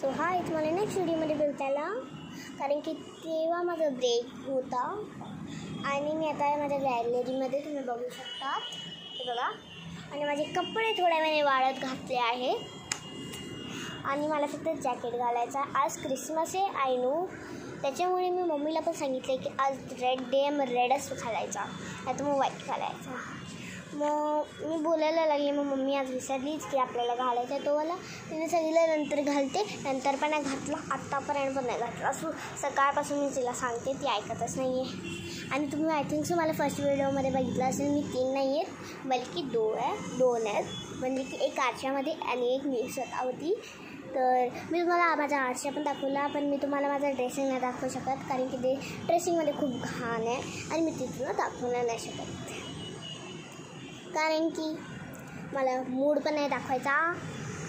So हाय, तुम्हाला next व्हिडिओमध्ये भेटायला, कारण की तेव्हा माझा ब्रेक होता आणि मी आता माझ्या गॅलरीमध्ये तुम्ही बघू शकता, हे बघा. आणि माझे कपडे थोड्या वेळाने वाळत घातले आहे आणि मला फक्त जॅकेट घालायचा. आज क्रिसमस आहे, आय नो. त्याच्यामुळे मी मम्मीला पण सांगितलं की आज रेड डे, मग रेडच घालायचा, नाही तर मग व्हाईट घालायचा. मग मी बोलायला लागले, मग मम्मी आज विसरलीच की आपल्याला घालायचा आहे तो वाला. तिने सांगितलं नंतर घालते, नंतर पण नाही घातला, आत्तापर्यंत पण नाही घातला. असं सकाळपासून मी तिला सांगते, ती ऐकतच नाही आहे. आणि तुम्ही आय थिंक सो मला फर्स्ट व्हिडिओमध्ये बघितलं असेल, मी 3 नाही आहेत बल्कि 2 आहेत. म्हणजे की एक आरशामध्ये आणि एक मी स्वतःवरती. तर मी तुम्हाला माझा आरसा पण दाखवला, पण मी तुम्हाला माझा ड्रेसिंग नाही दाखवू शकत, कारण की ते ड्रेसिंगमध्ये खूप घाण आहे आणि मी तिथून दाखवणार नाही शकत, कारण की मला मूड पण नाही दाखवायचा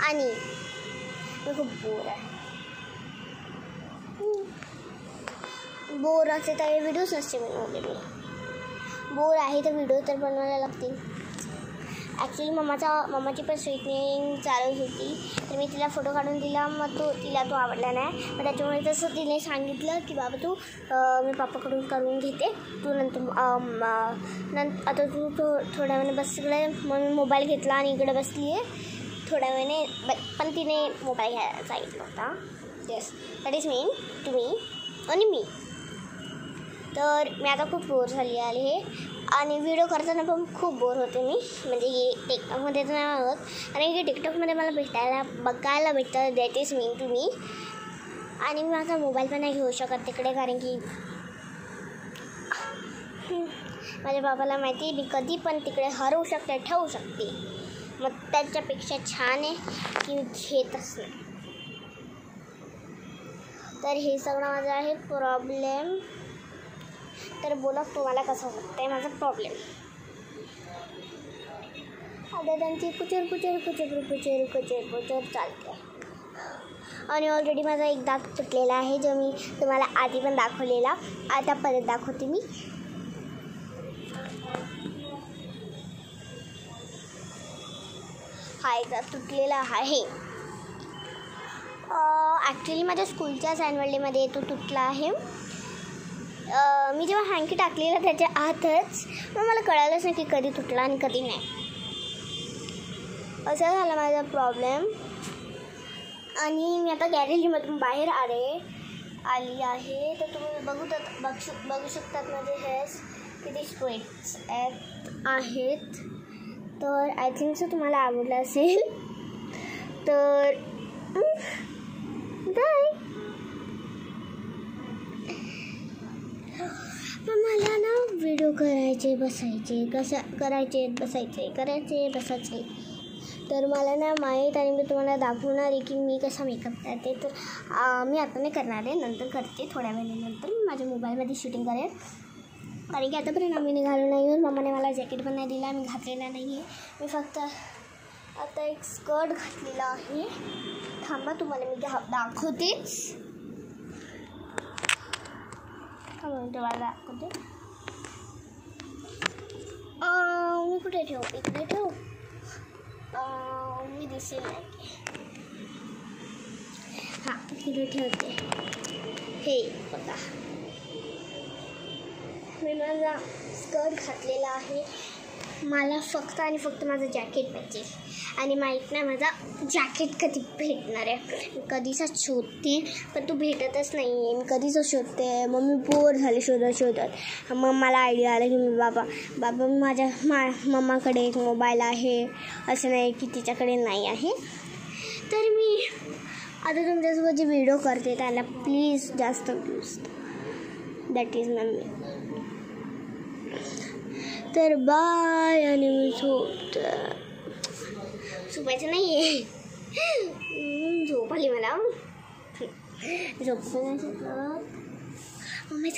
आणि मी खूप बोर आहे. बोर असे तर व्हिडिओज नसते बनवले. मी बोर आहे तर व्हिडिओ तर बनवायला लागतील. ॲक्च्युली मम्माची पण स्वीटनिंग चालू होती, तर मी तिला फोटो काढून दिला. मग तिला तो आवडला नाही. मग त्याच्यामुळे तसं तिने सांगितलं की बाबा तू मी पप्पाकडून करून घेते, तू आता तू थोड्या वेळाने बस इकडे. मग मी मोबाईल घेतला आणि इकडे बसली आहे थोड्या वेळाने. पण तिने मोबाईल घ्यायला सांगितलं होता. Yes, that is mean to me आणि मी. तर मी आता खूप बोर झाली आहे आणि व्हिडिओ करताना पण खूप बोर होते मी. म्हणजे टिकटॉकमध्ये तर नाही होत, कारण की टिकटॉकमध्ये मला बघायला भेटतं, that is mean to me. आणि मी माझा मोबाईल पण नाही घेऊ शकत तिकडे, कारण की माझ्या बाबाला माहिती मी कधी पण तिकडे हरवू शकते, ठेवू शकते. मग त्याच्यापेक्षा छान आहे की मी घेतच नाही. तर हे सगळं माझं आहे प्रॉब्लेम. तर बोला तुम्हाला कसं होतं आहे माझा प्रॉब्लेम. आता त्यांची कुचर चालते. आणि ऑलरेडी माझा एक दात तुटलेला आहे, जो मी तुम्हाला आधी पण दाखवलेला. आता परत दाखवते मी. हा एक दात तुटलेला आहे. ॲक्च्युली माझ्या स्कूलच्याच ॲन्युअल डेमध्ये तो तुटला आहे. मी जेव्हा हँकी टाकलेला त्याच्या आतच, मग मला कळालंच नाही की कधी तुटला आणि कधी नाही. असा झाला माझा प्रॉब्लेम. आणि मी आता गॅरेजमधून बाहेर आली आहे. तर तुम्ही बघू शकतात माझे हेअर्स किती स्ट्रेट्स आहेत. तर आय थिंक सो तुम्हाला आवडलं असेल. तर बाय. मला ना व्हिडिओ करायचे बसायचे. तर मला ना माहीत, आणि मी तुम्हाला दाखवणार आहे की मी कसा मेकअप करते. तर मी आता नाही करणार आहे, नंतर करते थोड्या वेळानंतर. मी माझ्या मोबाईलमध्ये शूटिंग करेन, कारण की आतापर्यंत आम्ही निघालो नाही आहोत. मम्माने मला जॅकेट पण नाही दिला, मी घातलेला नाही आहे. मी फक्त आता एक स्कर्ट घातलेला आहे. थांबा, तुम्हाला मी दाखवतेच. तुम्हाला दाखवते. मी कुठे ठेवू? इकडे ठेवू? मी दिसेल नाही. हां, इकडे ठेवते. हे बघा, मी माझा स्कर्ट घातलेला आहे. मला फक्त आणि फक्त माझं जॅकेट पाहिजे. आणि माहीत नाही माझा जॅकेट कधी भेटणार आहे. मी कधीच शोधते, पण तो भेटतच नाही आहे. मी कधीच शोधते. मग मी बोर झाले शोधत. मग मला आयडिया आला की मी बाबा माझ्या मम्माकडे एक मोबाईल आहे, असं नाही की तिच्याकडे नाही आहे. तर मी आता तुमच्यासोबत जे व्हिडिओ करते त्याला प्लीज जास्त व्ह्यूज, दॅट इज मम्मी. तर बाय. आणि मी झोपायचं नाही आहे, झोप आली मला. झोप पण नाही शकत. मम्मी